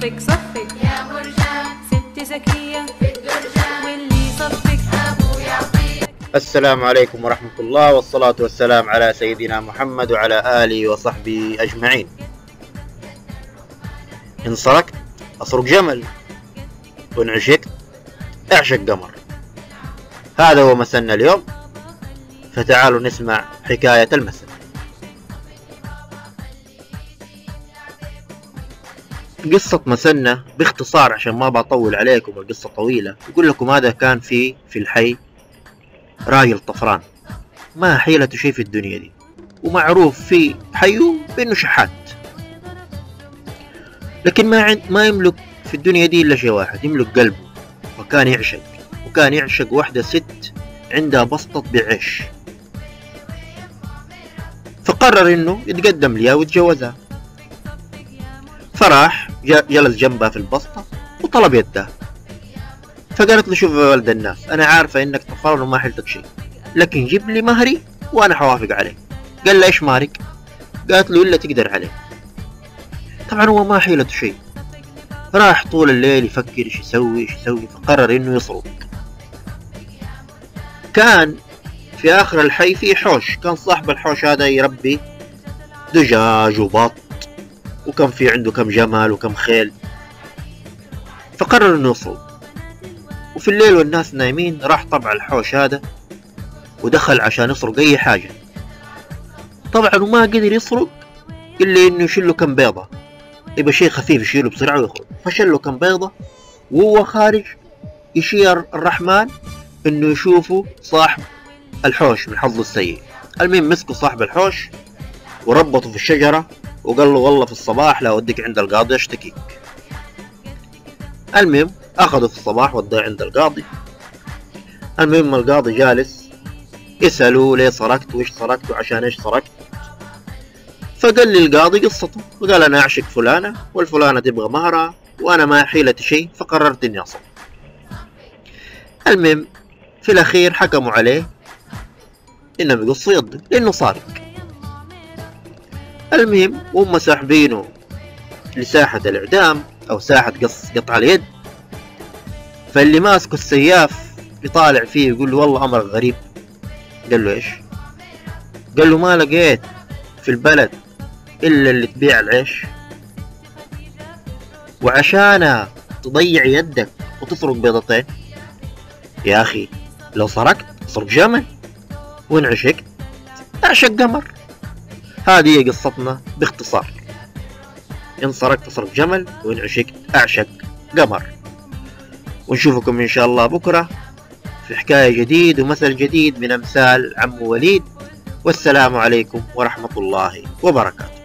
صفك صفك يا مرجان، ست زكية في الدرجان، واللي صفك أبو يعطيك. السلام عليكم ورحمة الله، والصلاة والسلام على سيدنا محمد وعلى آله وصحبه أجمعين. إن سرقت أسرق جمل، وإن عشقت أعشق قمر. هذا هو مسنا اليوم، فتعالوا نسمع حكاية المسن. قصة مسنة باختصار عشان ما بطول عليكم، القصة طويلة. يقول لكم هذا كان في الحي راجل طفران ما حيلته شيء في الدنيا دي، ومعروف في حيه بأنه شحات، لكن ما يملك في الدنيا دي إلا شيء واحد، يملك قلبه. وكان يعشق واحدة ست عندها بسطة بعيش، فقرر إنه يتقدم ليها ويتجوزها. فراح جلس جنبها في البسطة وطلب يدها، فقالت له: شوف يا ولد الناس، أنا عارفة إنك طفران وما حيلتك شيء، لكن جيب لي مهري وأنا حوافق عليه. قال له: إيش مهرك؟ قالت له: إلا تقدر عليه. طبعا هو ما حيلته شيء، راح طول الليل يفكر إيش يسوي، فقرر إنه يسرق. كان في آخر الحي في حوش، كان صاحب الحوش هذا يربي دجاج وبط، وكان في عنده كم جمل وكم خيل، فقرر إنه يسرق. وفي الليل والناس نايمين راح طبع الحوش هذا ودخل عشان يسرق أي حاجة. طبعا وما قدر يسرق إلا إنه يشيله كم بيضة، يبقى شيء خفيف يشيله بسرعة ويخرج. فشله كم بيضة، وهو خارج يشير الرحمن إنه يشوفه صاحب الحوش من حظه السيء. المهم مسكوا صاحب الحوش وربطوا في الشجرة وقال له: والله في الصباح لا أوديك عند القاضي أشتكيك. المهم أخذوا في الصباح وداه عند القاضي. المهم القاضي جالس يسألوا: ليه سرقت، وإيش سرقت، وعشان إيش سرقت؟ فقال لي القاضي قصته، وقال: أنا أعشق فلانة، والفلانة تبغى مهرها، وأنا ما حيلتي شيء، فقررت إني أسرق. المهم في الأخير حكموا عليه إنهم يقصوا يده لأنه سارق. المهم هم ساحبينه لساحة الإعدام أو ساحة قطع اليد. فاللي ماسكه السياف يطالع فيه يقول له: والله أمر غريب. قال له: إيش؟ قال له: ما لقيت في البلد إلا اللي تبيع العيش، وعشان تضيع يدك وتسرق بيضتين؟ يا أخي لو سرقت اسرق جمل، وإن عشقت أعشق قمر. هذه هي قصتنا باختصار. إن سرقت اسرق جمل، وإن عشقت أعشق قمر. ونشوفكم إن شاء الله بكرة في حكاية جديد ومثل جديد من أمثال عم وليد. والسلام عليكم ورحمة الله وبركاته.